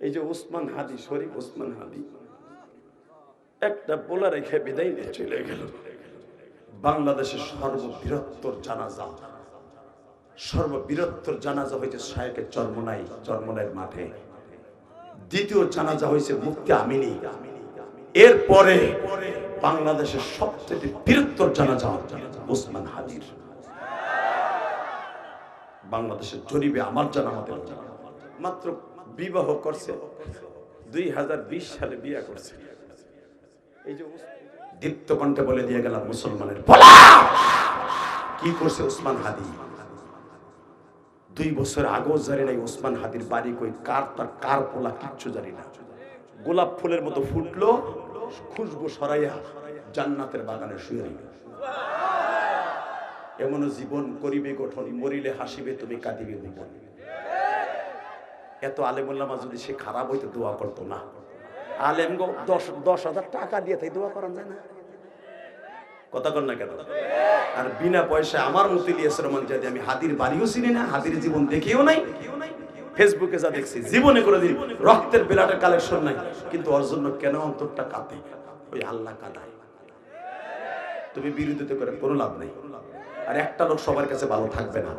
এই যে ওসমান হাদি, শরীফ ওসমান হাদি একটা বলা রেখে বিদায় নিয়ে চলে গেল। বাংলাদেশের সর্ববৃহত্তর জানাজা হয়েছে শায়েখে চরমনাইয়ের মাঠে। দ্বিতীয় জানাজা হয়েছে মুফতি আমিনী। এরপরে বাংলাদেশের সবচেয়ে বৃহত্তর জানাজা ওসমান হাদির। বাংলাদেশের জরিপে আমার জানা মতে মাত্র বিবাহ করছে 2020 সালে বিয়ে করছে। এই যে দীপ্ত কণ্ঠে বলে দিয়ে গেলাম মুসলমানের কি করছে ওসমান হাদি। 2 বছর আগেও জানি নাই ওসমান হাদির বাড়ি কই, কার পোলা কিচ্ছু জানি না। গোলাপ ফুলের মতো ফুটলো, খুশবু সরাইয়া জান্নাতের বাগানে শুয়ে রইল। এমন জীবন করিবে গঠন, মরিলে হাসিবে তুমি, কাঁদিবে জীবন। এত আলেমুল্লামা যদি সে খারাপ হইতো দোয়া করতো না। আলেম গো 10,000 টাকা দিয়ে তাই দোয়া করা যায় না? কথা কর না কেন? আর বিনা পয়সায় আমার মতো ইলিয়াস রহমান যদি আমি হাদির বাড়িও চিনি না, হাদির জীবন দেখিও নাই, ফেসবুকে যা দেখছি জীবনে করে দিন রক্তের বেলাটা কালেকশন নাই, কিন্তু ওর জন্য কেন অন্তরটা কাঁপে? ওই আল্লাহ কাঁদায়। তুমি বিরোধিতা করে কোনো লাভ নেই। আর একটা লোক সবার কাছে ভালো থাকবে না।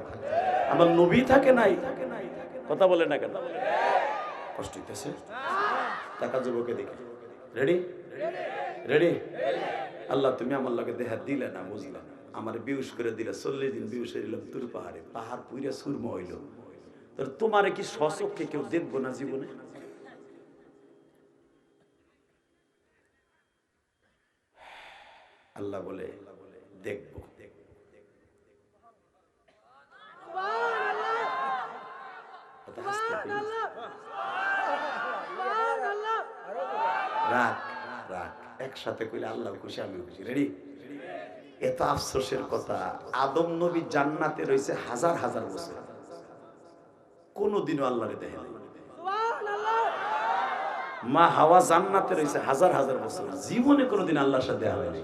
আমার নবী থাকে নাই, কথা বলে না কেন? কষ্ট হইতেছে। টাকা যুবকে দেখি রেডি রেডি। আল্লাহ তুমি আমার লগে দেহা দিলে না, বুঝলে না, আমার বিউস করে দিলে, 40 দিন বিউস হইলাম তুর পাহাড় পুইরা সুরমা হইল। তোর তোমারে কি সচক্ষে কেউ দেখবো না জীবনে? আল্লাহ বলে দেখবো। রাখ একসাথে কইলে আল্লাহ খুশি, আমি খুশি। রেডি? এত আফসোসের কথা, আদম নবী জান্নাতে রয়েছে হাজার হাজার বছর, কোনদিনও আল্লাহরে দেখে নাই। মা হাওয়া জান্নাতে রয়েছে হাজার হাজার বছর, জীবনে কোনোদিন আল্লাহর সাথে দেখা হয়নি।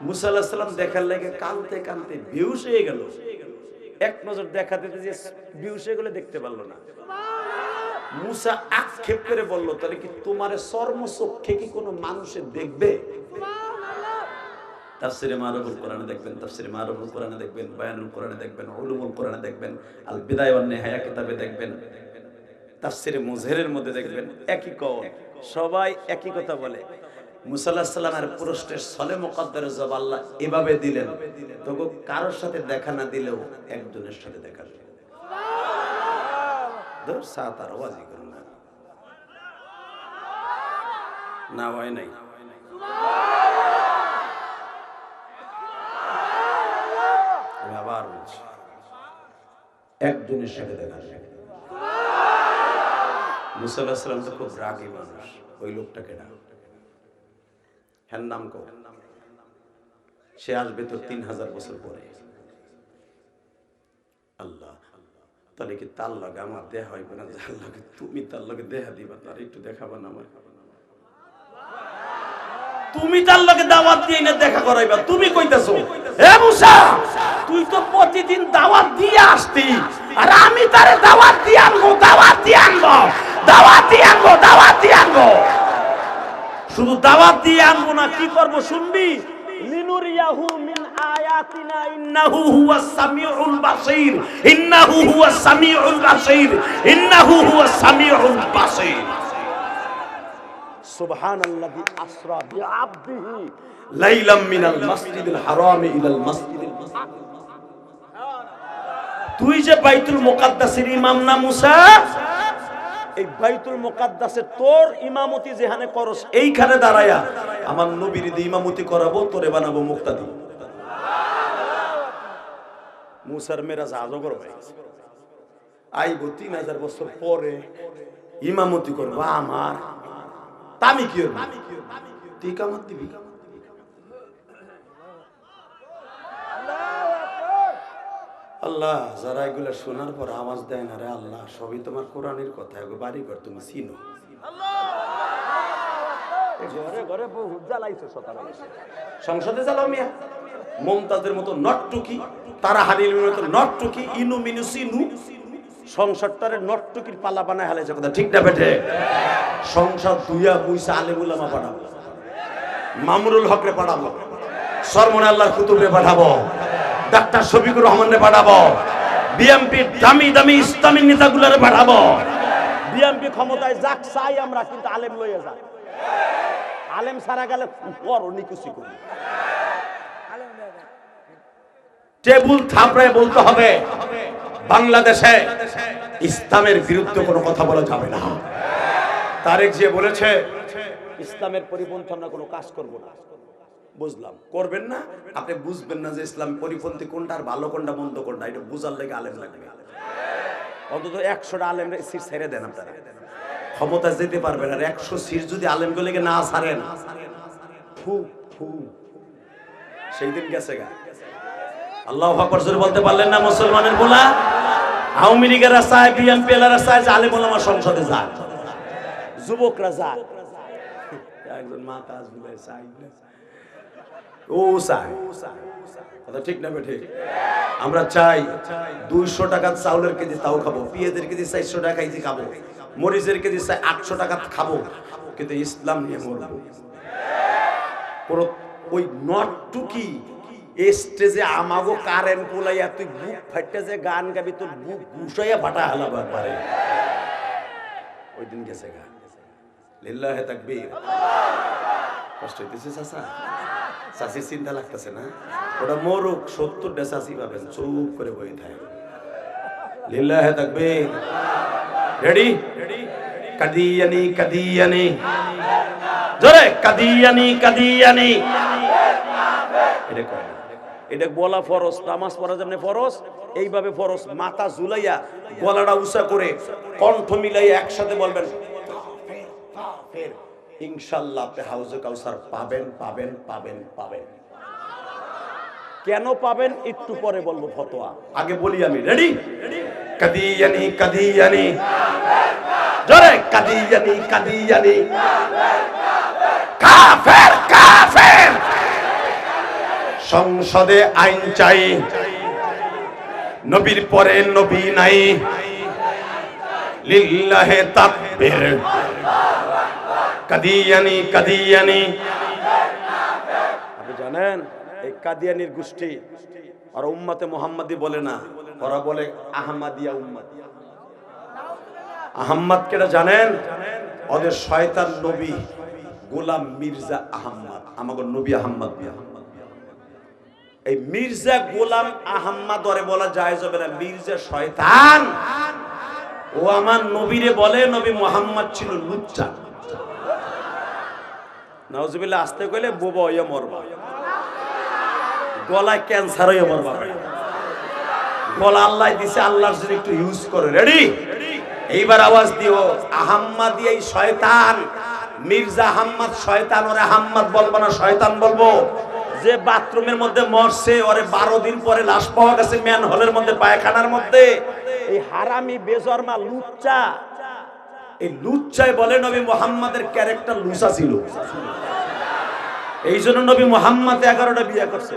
মুসা আলাইহিস সালাম দেখার লাগে কাঁদতে কাঁদতে বেহুশ হয়ে গেল। এক নজর দেখাতে যে বেহুশ হয়ে গেলে দেখতে পারলো না। মুসা আক্ষেপ করে বলল, তাহলে কি তোমার চর্মচক্ষে কি কোনো মানুষে দেখবে? তাফসিরে মারুফুল কোরআনে দেখবেন, বায়ানুল কোরআনে দেখবেন, উলুমুল কোরআনে দেখবেন, আল বিদায়া ওয়ান নিহায়া কিতাবে দেখবেন, তাফসিরে মুজহিরের মধ্যে দেখবেন, একই কওল, সবাই একই কথা বলে। মুসা আলাইহিস সালামের প্রশ্নের ছলে মুকদ্দারে জবাব আল্লাহ এভাবে দিলেন, তবু কারোর সাথে দেখা না দিলেও একজনের সাথে দেখা দিলেন। দূর সাতার ওয়াজি করুন না হয় নাই। আমি আবার বলছি, একজনের সাথে দেখা দিলেন। মুসা আলাইহিস সালাম তো খুব রাগী মানুষ। ওই লোকটাকে না, হ্যাঁ নাম কো, সে আসবে তো 3000 বছর পরে। আল্লাহ, তাহলে কি তার লগে আমার দেখা হইবে না? যার লগে তুমি তার লগে দেখা দিবা, তার একটু দেখাবা না আমার? তুমি তার লগে দাওয়াত দিয়ে না দেখা করাইবা, তুমি কইতাছো হে মুসা তুই তো প্রতিদিন দাওয়াত দিয়ে আসতি, আর আমি তারে দাওয়াত দিয়ে আনবো। শুধু দাওয়াত দিয়ে আনবো না, কি করব শুনবি? লিনুরিয়াহু মিন আয়াতিনা ইন্নাহু হুয়াস সামিউল বাসীর। সুবহানাল্লাযী আসরা বিআবদিহি লাইলাম মিনাল মাসজিদিল হারামি ইলাল মাসজিদিল আকসা। তুই যে বাইতুল মুকাদ্দাসের ইমাম না মুসা, এই বাইতুল মুকাদ্দাসে তোর ইমামতি যেখানে করস, এইখানে দাঁড়ায়া আমার নবীর দিয়ে ইমামতি করাবো, তোরে বানাবো মুক্তাদি। মুসার মেরাজ আজগর ভাই আইবো 3000 বছর পরে ইমামতি করবো আমার, তামি কি হবে? তুই কামাত দিবি। আল্লাহ, যারা এগুলো শোনার পর আওয়াজ দেয় না রে আল্লাহ, সবই তোমার কোরআনের কথা, এগো বাড়ি ঘর তুমি চিনো। ঘরে ঘরে বহুত জ্বালাইছো, সকালে সংসদে জ্বালাও মিয়া, মমতাজের মতো নটটুকি, তারা হারির মতো নটটুকি, ইনু মিনু সিনু, সংসারটারে নটটুকির পালা বানায় হালাইছে, কথা ঠিক না বেঠে? সংসার দুইয়া মুইসা আলেম উলামা পাঠাবো, মামুনুল হকরে পাঠাবো, সরমনে আল্লাহর কুতুবরে পাঠাবো, ডাক্তার শফিকুর রহমানরে পাঠাবো, বিএমপি দামি দামি ইসলামী নেতাগুলোরে পাঠাবো। বিএমপি ক্ষমতায় যাক চাই আমরা, কিন্তু আলেম লইয়া যাক। আলেম সারা গেলে পর নিকুচি করি। টেবুল থাপড়ায় বলতে হবে বাংলাদেশে ইসলামের বিরুদ্ধে কোনো কথা বলা যাবে না। তারেক জিয়া বলেছে ইসলামের পরিপন্থী আমরা কোনো কাজ করব না। বুঝলাম, করবেন না, আপনি বুঝবেন না যে ইসলাম পরিপন্থী কোনটা আর ভালো কোনটা মন্দ কোনটা, এটা বুঝার লেগে আলেম লাগবে। অন্তত 100টা আলেম সিট ছেড়ে দেন, আপনারা ক্ষমতা যেতে পারবেন। আর 100 সিট যদি আলেমকে লেগে না ছাড়েন, ফু ফু, সেই দিন গেছে গা। আল্লাহু আকবার জোরে বলতে পারলেন না মুসলমানের বলা? আওয়ামী লীগের রাস্তায়, বিএনপি এর রাস্তায় যে আলেম ওলামা সংসদে যাক, যুবকরা যাক, একজন মা কাজ বলে চাই ও চাই, কথা ঠিক না ঠিক? আমরা চাই 200 টাকা চাউলের কেজি তাও খাবো, পেঁয়াজের কেজি 400 টাকা কেজি খাবো, মরিচের কেজি 800 টাকা খাবো, কিন্তু ইসলাম নিয়ে মরবো। পুরো ওই নটটুকি স্টেজে আমাগো কারেন্ট পোলাইয়া তুই বুক ফাটতে যে গান গাবি, তোর বুক ঘুষাইয়া ফাটা হালাবার পারে। ওই দিন গেছে গা। লিল্লাহে তাকবীর। কষ্ট হইতেছে চাচা? চাষির চিন্তা লাগতেছে না? ওটা মরুক, 70টা চাষি পাবেন, চুপ করে বই থাকে। লিল্লাহে তাকবীর। রেডি? কাদিয়ানি কাদিয়ানি, জোরে কাদিয়ানি কাদিয়ানি। এটা কয় না, এটা বলা ফরজ, নামাজ পড়া যেমন ফরজ, এইভাবে ফরজ। মাথা ঝুলাইয়া গলাটা উঁচা করে কণ্ঠ মিলাইয়া একসাথে বলবেন ইনশাআল্লাহ আপনি হাউজে কাউসার পাবেন পাবেন পাবেন পাবেন। কেন পাবেন একটু পরে বলবো, ফতোয়া আগে বলি আমি। রেডি? কাদিয়ানি কাদিয়ানি, জোরে কাদিয়ানি কাদিয়ানি। কাফের কাফের, সংসদে আইন চাই, নবীর পরে নবী নাই, লিল্লাহে তাকবীর। কাদিয়ানি কাদিয়ানি। আপনি জানেন এই কাদিয়ানির গোষ্ঠী আর উম্মতে মুহাম্মাদি বলে না, ওরা বলে আহমদিয়া উম্মত। আহমদ কেটা জানেন? ওদের শয়তান নবী গোলাম মির্জা আহমদ, আমাদের নবী আহমদ। এই মির্জা গোলাম আহমদ ওরে বলা জায়েজ হবে না, মির্জা শয়তান। ও আমার নবীরে বলে নবী মুহাম্মদ ছিল লুচ্চা। নাউজুবিল্লাহ। আসতে কইলে বোবা হইয়া মরবা, গলায় ক্যান্সার হইয়া মরবা। গলা আল্লাহ দিছে, আল্লাহর জন্য একটু ইউজ করে। রেডি? এইবার আওয়াজ দিও, আহম্মদি এই শয়তান, মির্জা আহমদ শয়তান। ওরে আহমদ বলবো না, শয়তান বলবো। যে বাথরুমের মধ্যে মরছে, ওরে 12 দিন পরে লাশ পাওয়া গেছে ম্যান হলের মধ্যে, পায়খানার মধ্যে। এই হারামি বেজরমা লুচ্চা, এই লুচ্চাই বলে নবী মুহাম্মাদের ক্যারেক্টার লুচা ছিল। এই জন্য নবী মুহাম্মদ 11টা বিয়ে করছে।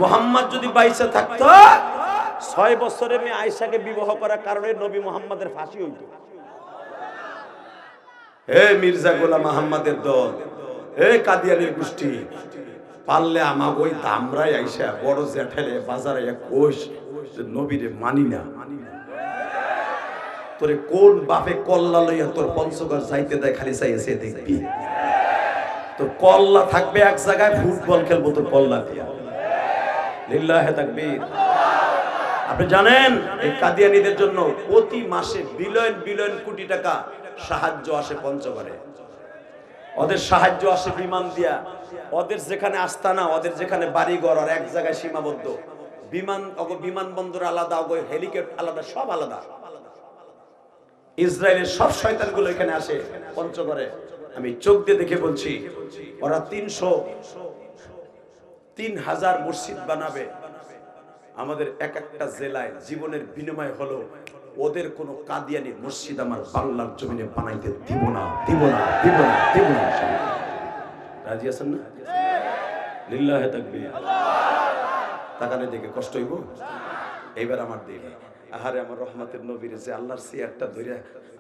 মুহাম্মদ যদি বাইসা থাকতো, 6 বছরের মেয়ে আয়েশাকে বিবাহ করার কারণে নবী মুহাম্মাদের ফাঁসি হইতো। হে মির্জা গোলাম আহমদের দল, হে কাদিয়ানির গোষ্ঠী, পারলে আমাকে ওই দামরাই আইসা বড় জ্যাঠালে বাজারে কোষ নবীরে মানি না। তোরে কোন বাপে কল্লা লইয়া তোর পঞ্চগড় যাইতে দেয়, খালি চাইছে দেখবি। তোর কল্লা থাকবে এক জায়গায়, ফুটবল খেলবো তোর কল্লা দিয়া। লিল্লাহে তাকবীর। আপনি জানেন এই কাদিয়ানীদের জন্য প্রতি মাসে বিলিয়ন বিলিয়ন কোটি টাকা সাহায্য আসে পঞ্চগড়ে। ওদের সাহায্য আসে বিমান দিয়া। ওদের যেখানে আস্তানা, ওদের যেখানে বাড়িঘর, আর এক জায়গায় সীমাবদ্ধ। বিমানবন্দর আলাদা, হেলিকপ্টার আলাদা, সব আলাদা। ইসরায়েলের সব শয়তানগুলো এখানে আসে পঞ্চগড়ে। আমি চোখ দিয়ে দেখে বলছি, ওরা 3,000 মসজিদ বানাবে আমাদের এক একটা জেলায়। জীবনের বিনিময় হলো ওদের কোন কাদিয়ানি মসজিদ আমার বাংলার জমিনে বানাইতে দিব না, দিব না, দিব না, দিব না। রাজি আছেন না? লিল্লাহে তাকবীর। তাকালে দেখে কষ্ট হইব। এইবার আমার দিকে আহারে আমার রহমতের নবীর যে আল্লাহর চেয়ারটা ধরে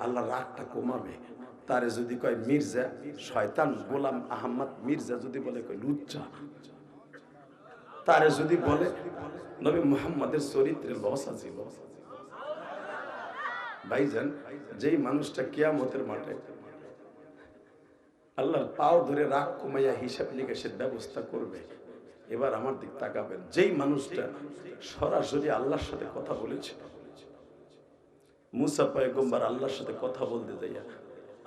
আল্লাহর রাগটা কমাবে, তারে যদি কয় মির্জা, শয়তান গোলাম আহমদ মির্জা যদি বলে কয় লুচ্চা, তারে যদি বলে নবী মুহাম্মদের চরিত্রে লস আছে, ভাইজান যেই মানুষটা কিয়ামতের মাঠে আল্লাহর পাও ধরে রাগ কমাইয়া হিসাব নিকাশের ব্যবস্থা করবে, এবার আমার দিক তাকাবেন, যেই মানুষটা সরাসরি আল্লাহর সাথে কথা বলেছে, মুসা পয়গম্বর আল্লাহর সাথে কথা বলতে যাইয়া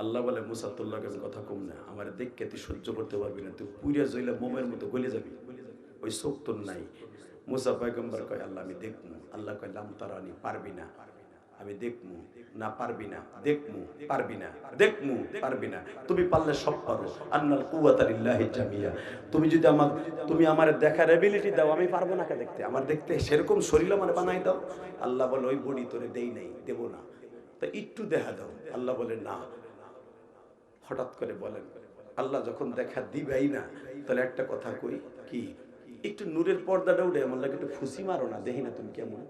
আল্লাহ বলে মুসা তোর লগে আমি কথা কম না, আমার দেখকে তুই সহ্য করতে পারবি না, তুই পুরিয়া জইলা মোমের মতো গলে যাবি, ওই চোখ তোর নাই। মুসা পয়গম্বর কয় আল্লাহ আমি দেখবো, আল্লাহ কয় লাম তারানি, পারবি না, আমি দেখবো না, পারবি না, দেখমু পারবি না, দেখমু পারবি না, তুমি পারলে সব পারো, আন্নাল কুওয়াতা লিল্লাহি জামিয়া, তুমি যদি তুমি আমার দেখার এবিলিটি দাও, আমি পারবো না কে দেখতে, আমার দেখতে সেরকম শরীর আমার বানাই দাও। আল্লাহ বলে ওই বডি তোরে দেই নাই, দেব না, তা একটু দেখা দাও। আল্লাহ বলে না। হঠাৎ করে বলেন আল্লাহ যখন দেখা দিবেই না, তাহলে একটা কথা কই, কি একটু নূরের পর্দাটা উঠে আমার লাগে একটু ফুসি মারো না, দেখি না তুমি কেমন।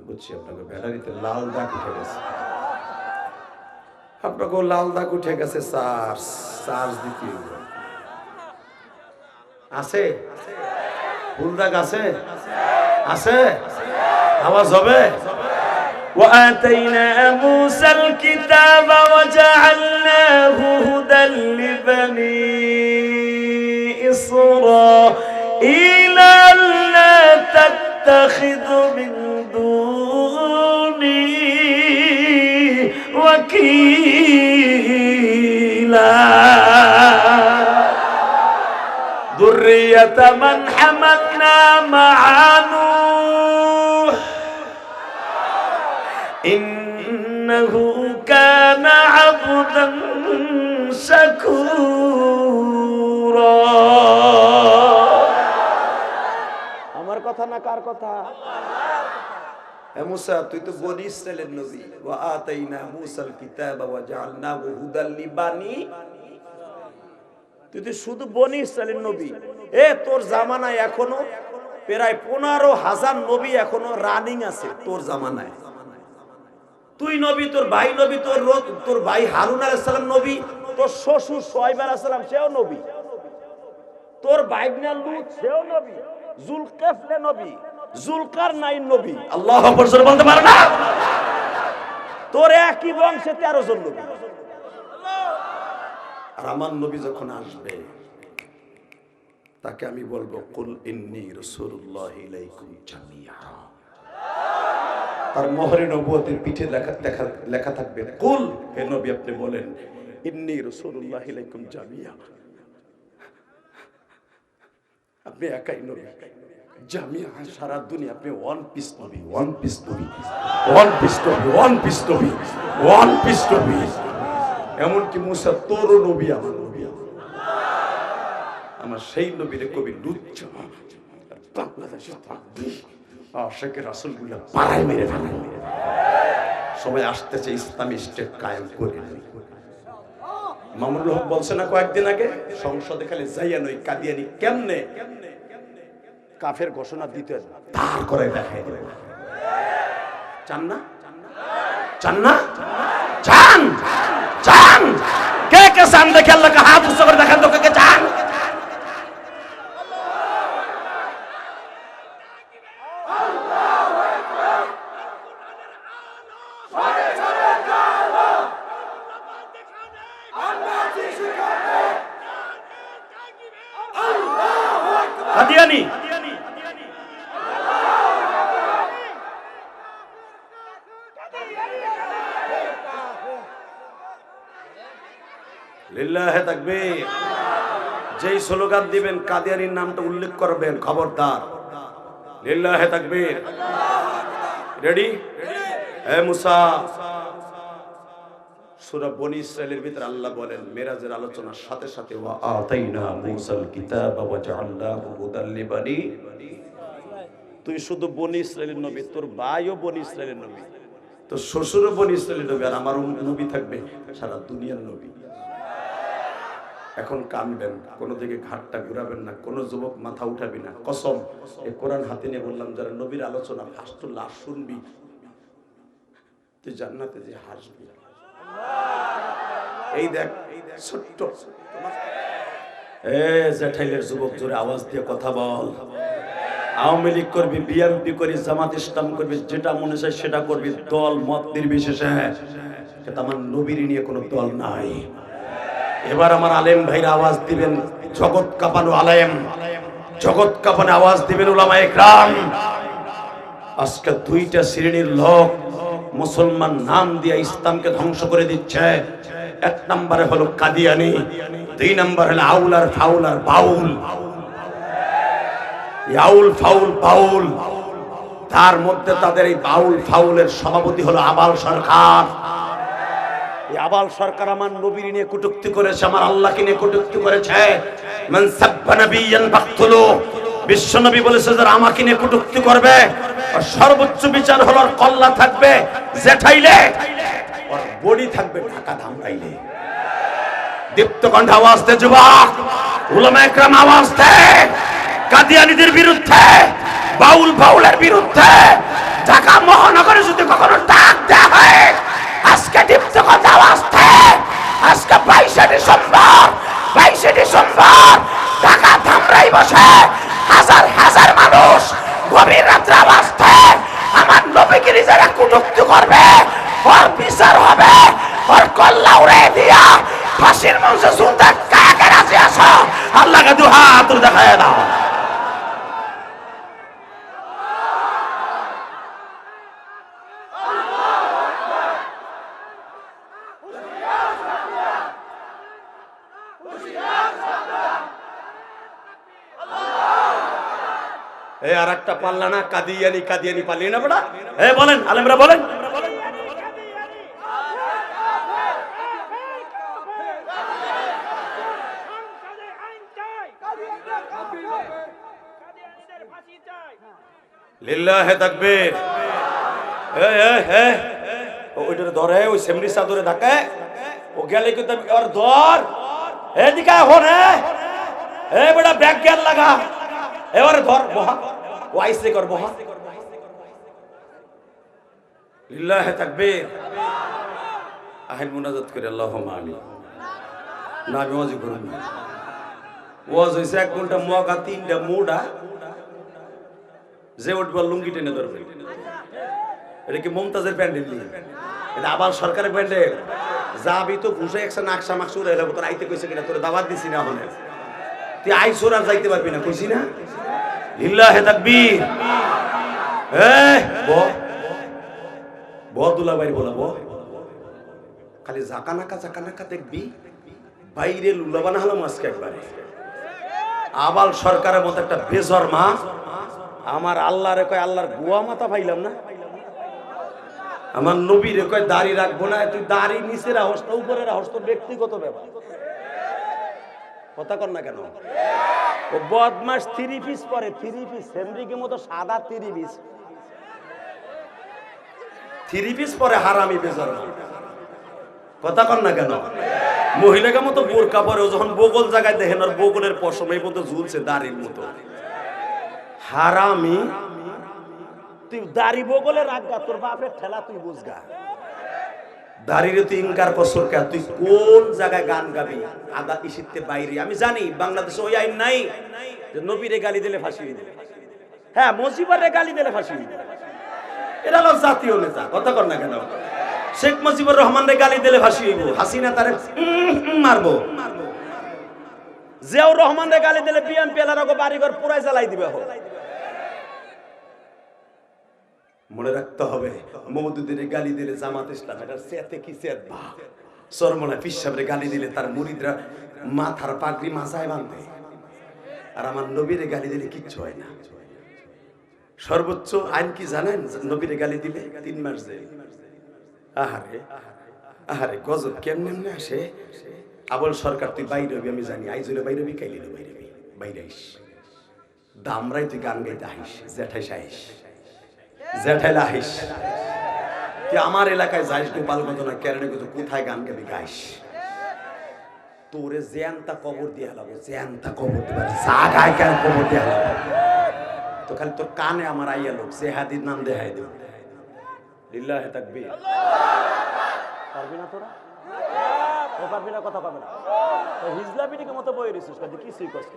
বুঝছি আপনাকে ব্যাটারিতে লাল দাগ উঠে গেছে, আপনাকে লাল দাগ উঠে গেছে, চার্জ দিতে আছে, ফুল দাগ আছে, আছে, আওয়াজ হবে। وآتينا موسى الكتاب وجعلناه هدى لبني إسرائيل ألا تتخذوا من دوني وكيلا ذرية من حملنا مع نوح إنه كان عبدا شكورا। আমার কথা না কার কথা? হে মুসা, তুই তো বনি ইসরাইলের নবী। ওয়া আতাইনা মুসাল কিতাবা ওয়া জাআলনাহু হুদাল লিবানি, তুই তো শুধু বনি ইসরাইলের নবী। তোর জামানায় এখনো প্রায় 15,000 নবী এখনো রানিং আছে তোর জামানায়। তুই নবী, তোর ভাই নবী, তোর ভাই হারুন আলাইহিস সালাম নবী, তোর শ্বশুর শুআয়ব আলাইহিস সালাম সেও নবী, তোর ভাইগনা লূত সেও নবী, জুলকিফলে নবী, জুলকারনাইন নবী। আল্লাহু আকবার জোরে বলতে পারো না? তোর একই বংশে 13 জন নবী। আর আমার নবী যখন আসবে তাকে আমি বলবো কুল ইন্নী রাসূলুল্লাহি ইলাইকুম জামিয়া। তার মোহরে নবুয়তের পিঠে লেখা থাকবে কুল, হে নবী আপনি বলেন ইন্নী রাসূলুল্লাহি ইলাইকুম জামিয়া, আপনি একাই নবী, জামিয়া সারা দুনিয়া আপনি ওয়ান পিস নবী, ওয়ান পিস নবী, ওয়ান পিস নবী, ওয়ান পিস নবী, ওয়ান পিস নবী। এমনকি মুসা তোরও নবী, আমার নবী, আমার সেই নবীরে কবি লুচ্চ বাংলাদেশে আশেকের রাসূলগুলো পাড়ায় মেরে ফেলে, সবাই আসতেছে ইসলামী স্টেট কায়েম করে। মামুনুল হক বলছে না কয়েকদিন আগে, সংসদে খালি যাইয়া নই কাদিয়ানি কেমনে কাফের ঘোষণা দিতে তার করে দেখাই দেবে। চান না? চান না? চান? চান? কে কে চান দেখে আল্লাহকে হাত উঁচু করে দেখান তো, কে কে চান? কাদিয়ানি লিল্লাহে তাকবীর। যেই স্লোগান দিবেন কাদিয়ানির নামটা উল্লেখ করবেন, খবরদার। লিল্লাহে তাকবীর। রেডি? হে মুসা, সূরা বনী ইসরাইলের ভিতরে আল্লাহ বলেন মেরাজের আলোচনার সাথে সাথে ওয়া আতাইনা মুসাল কিতাবা ওয়া জাআলনাহু হুদাল লিবানি। তুই শুধু বনী ইসরাইলের নবী, তোর ভাইও বনী ইসরাইলের নবী, তোর শ্বশুরও বনী ইসরাইলের নবী, আর আমারও নবী থাকবে সারা দুনিয়ার নবী। এখন কানবেন, কোনো দিকে ঘাটটা ঘুরাবেন না, কোনো যুবক মাথা উঠাবি না। কসম, এই কোরআন হাতে নিয়ে বললাম, যারা নবীর আলোচনা ফাস্টুল্লাহ শুনবি, তুই জান্নাতে যে হাসবি। এই দেখ ছোট্ট জেঠাইলের যুবক, জোরে আওয়াজ দিয়ে কথা বল। আওয়ামী লীগ করবি, বিএনপি করি, জামাত ইসলাম করবি, যেটা মনে চায় সেটা করবি, দল মত নির্বিশেষে, কিন্তু আমার নবীর নিয়ে কোনো দল নাই। এবার আমার আলেম ভাইরা আওয়াজ দিবেন, জগৎ কাঁপানো আলেম, জগৎ কাঁপানো আওয়াজ দিবেন উলামায়ে কেরাম। আজকে দুইটা শ্রেণীর লোক মুসলমান নাম দিয়ে ইসলামকে ধ্বংস করে দিচ্ছে। এক নম্বরে হলো কাদিয়ানি, দুই নম্বর হলো আউল আর ফাউল আর বাউল। আউল ফাউল বাউল, তার মধ্যে তাদের এই বাউল ফাউলের সভাপতি হলো আবাল সরকার। এই আবাল সরকার আমার নবীর নিয়ে কটূক্তি করেছে, আমার আল্লাহকে নিয়ে কটূক্তি করেছে। মান সাব্বা নাবিয়ান ফাকতুলু, বিশ্ব নবী বলেছে যারা আমাকে নিয়ে কটূক্তি করবে, আর সর্বোচ্চ বিচার হলো আর কল্লা থাকবে জেঠাইলে, আর বডি থাকবে ঢাকা ধামরাইলে। দীপ্ত কণ্ঠে আওয়াজ দে যুবক, উলামায়ে কেরাম আওয়াজ দে, কাদিয়ানীদের বিরুদ্ধে, বাউল ফাউলের বিরুদ্ধে। ঢাকা মহানগরে যদি কখনো ডাক দেয়া হয়, আজকে দীপ্ত কণ্ঠে আওয়াজ দে। আজকে 22শে ডিসেম্বর ঢাকা ধামরাই বসে হাজার হাজার মানুষ গভীর রাত্রে আওয়াজ দে, আমার নবীকে যারা কটূক্তি করবে ওর বিচার হবে, ওর কল্লা উড়ে দিয়া ফাঁসির মঞ্চে ঝুলতে কাকে রাজি আছো? আল্লাহকে দু হাত দেখায় দাও। আর একটা পাল্লা না, কাদিয়ানি পারলি না বড়া। বলেন আলেমরা বলেন, লিল্লাহে তাকবীর। ওইটারে ধরে, ওই সেমরি চাদরে ঢাকে, ও গেলে কিন্তু ওর ধর এদিকে এখন। বেটা ব্যাগ গেল লাগা, এবারে ধর বহা, ও আইসে কর বহা। লিল্লাহে তাকবীর। আহেন মুনাজাত করে আল্লাহুম্মা আমিন। না ওয়াজ করুন, ওয়াজ হইছে 1 ঘন্টা মগা 3টা মুডা, যে উঠবার লুঙ্গি টেনে ধরবে। এটা কি মমতাজের প্যান্ডেল? এটা আবার সরকারের প্যান্ডেল। যাবি তো ঘুষে একশো নাকশা মাকশা উড়ে এলাম। তোর আইতে কইছে কিনা? তোর দাওয়াত দিছি না হলে তুই আইসোর আর যাইতে পারবি না, কইছি না? লিল্লাহে তাকবীর। দুলা ভাই বলাবো, খালি জাকা নাকা দেখবি, বাইরে লুলা বানা হলাম আজকে একবারে। আবাল সরকারের মতো একটা বেজর মা, আমার আল্লাহরে কয় আল্লাহর গোয়া মাথা পাইলাম না, আমার নবীরে কয় দাড়ি রাখবো না। তুই দাড়ি নিচে রাহস না উপরে রাহস, তোর ব্যক্তিগত ব্যাপার। কথা কর না কেন? ও বদমাস 3 পিস পরে, 3 পিস সেমরিকের মতো সাদা 3 পিস পরে হারামি বেজার। কথা কর না কেন? মহিলাকে মতো বোরকা পরে, ও যখন বগল জায়গায় দেখেন ওর বগলের পশম এই মতো ঝুলছে দাড়ির মতো। হারামি, তুই দাড়ি বগলে রাখগা, তোর বাপের ঠেলা তুই বুঝগা। দাড়িরে তুই ইনকার করছর কে? তুই কোন জায়গায় গান গাবি? আদা ইসিতে বাইরে। আমি জানি বাংলাদেশে ওই আইন নাই যে নবীরে গালি দিলে ফাঁসি দিবে। হ্যাঁ, মুজিবরে গালি দিলে ফাঁসি দিবে, এটা হলো জাতীয় নেতা। কথা কর না কেন? শেখ মুজিবুর রহমানরে গালি দিলে ফাঁসি হইব, হাসিনা তারে মারবো। জিয়াউর রহমানরে গালি দিলে বিএনপি এলাকা বাড়িঘর পুরাই জ্বালাই দিবে। মনে রাখতে হবে, মওদুদের গালি দিলে জামাত ইসলাম এটা সেতে কি সেত বা সরমনা পিসাবরে গালি দিলে তার মুরিদরা মাথার পাগড়ি মাথায় বাঁধে, আর আমার নবীরে গালি দিলে কিচ্ছু হয় না। সর্বোচ্চ আইন কি জানেন? নবীরে গালি দিলে 3 মাস জেল। আহারে গজব কেমনে আসে। আবল সরকার তুই বাইরে হবি, আমি জানি আইজলে বাইরে হবি, কাইলে বাইরে হবি, বাইরে আইস দামরাই তুই গান গাইতে আহিস, জেঠাইলা আহিস, তুই আমার এলাকায় যাইস, গোপালগঞ্জ না কেরানীগঞ্জ, কোথায় গান গাবি গাইস। তোরে জ্যানতা কবর দিয়ে হালাবো, জ্যানতা কবর দিবে, জাগায় কেন কবর দিয়ে হালাবো। তো খালি তোর কানে আমার আইয়া লোক জেহাদির নাম দেখাই দেব। লিল্লাহে তাকবীর। পারবি না তোরা? পারবি না, কথা পাবে না। হিজলা বিটিকে মতো বই রিসিস কাজে কিছুই কষ্ট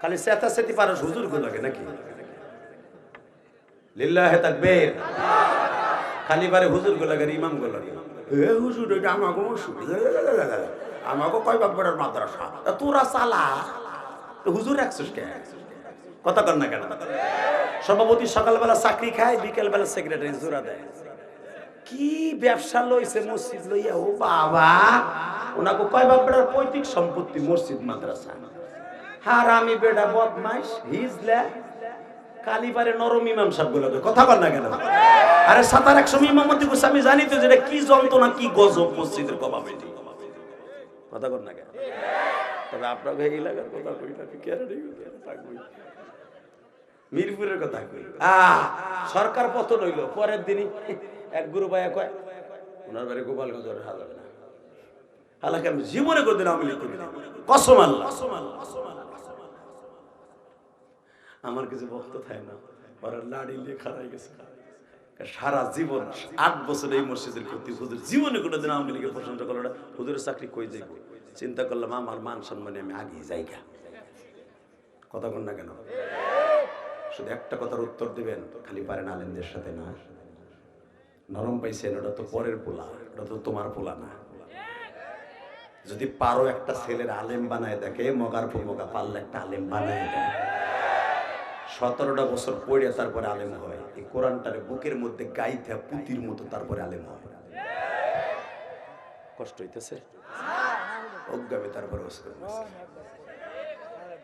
খালি সেতা সেতি পারস হুজুর গো লাগে নাকি? লিল্লাহে তাকবীর। খালি বারে হুজুর গো লাগে, ইমাম গো লাগে। এ হুজুর এটা আমাগো মসজিদ, আমাগো কয় বাপের মাদ্রাসা, তোরা চালা হুজুর একশোস কে? কথা কর না কেন? সভাপতি সকালবেলা চাকরি খায়, বিকেল বেলা সেক্রেটারি জোড়া দেয়। কি ব্যবসা লইছে মসজিদ লইয়া, ও বাবা। ওনাকে কয় বাপের পৈতৃক সম্পত্তি মসজিদ মাদ্রাসা। হারামি বেডা বদমাইশ হিজলা কালীবারে নরম ইমাম সাহেব গুলো কথা বল না কেন? আরে ৭০০ ইমামতি করছে, আমি জানি তো যেটা কি যন্ত্রণা কি গজব মসজিদের কমিটি। কথা বল না কেন? তবে আপনার ভেঙে লাগার কথা কই না, মিরপুরের কথা কই। সরকার পতন হইল, পরের দিনই এক গুরু ভাইয়া কয় ওনার বাড়ি গোপালগঞ্জের হালাবে না, হালাকে আমি জীবনে কোনদিন আওয়ামী লীগ করি না, কসম আল্লাহ। আমার কিছু বক্ত থাকে না, ওরা লাড়ি নিয়ে খারাই গেছে সারা জীবন। ৮ বছর এই মসজিদের কর্তৃ হুজুর জীবনে কোনোদিন আওয়ামী লীগের প্রশংসা করলো না। হুজুরের চাকরি কই যাইব, চিন্তা করলাম আমার মান সম্মানে আমি আগিয়ে যাইগা। কথা কন না কেন? শুধু একটা কথার উত্তর দিবেন, খালি পারেন আলেমদের সাথে না। নরম পাইছেন, ওটা তো পরের পোলা, ওটা তো তোমার পোলা না। যদি পারো একটা ছেলের আলেম বানায় দেখে, মগার পর মগা পারলে একটা আলেম বানায় দেয়। 17টা বছর পড়ে তারপরে আলেম হয়। এই কোরআনটারে বুকের মধ্যে গাইতে পুতির মতো তারপরে আলেম হয়। কষ্ট হইতেছে অজ্ঞাবে, তারপরে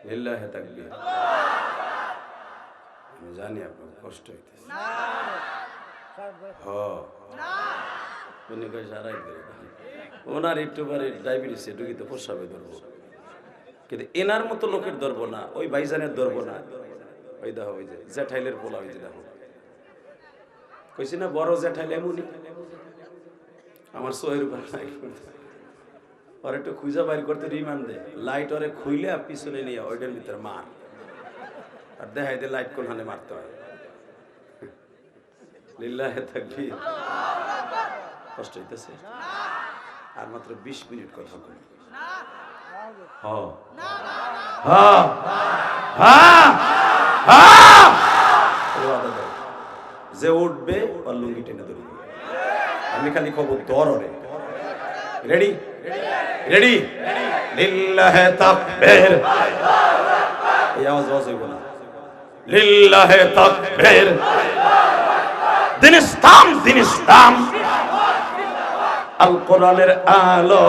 লিল্লাহে তাকবীর। আমি জানি আপনার কষ্ট হইতেছে। ওনার একটু বারে ডায়াবেটিস ঢুকিতে প্রসাবে ধরবো, কিন্তু এনার মতো লোকের ধরবো না, ওই ভাইজানের ধরবো না। ওই দেখো, ওই যে জ্যাঠাইলের পোলা, ওই যে দেখো, কইছি না বড় জ্যাঠাইল এমনই। আমার সোহের উপর ওর একটু খুঁজা বাইর করতে রিমান্ড দেয়, লাইট ওরে খুইলে পিছনে নিয়ে ওইটার ভিতরে মার, আর দেখাই দে লাইট কোন হানে মারতে হয়। লিল্লাহে তাকবীর। কষ্ট হইতেছে। আর মাত্র 20 মিনিট কথা বলি। যে উঠবে আর লুঙ্গি টেনে ধরবে, আমি খালি খবর দরে। Ready ready? লিল্লাহে তাকবীর। এই আওয়াজ হইব না। লিল্লাহে তাকবীর। দিন ইসলাম, দিন ইসলাম। আল কোরআনের আলো।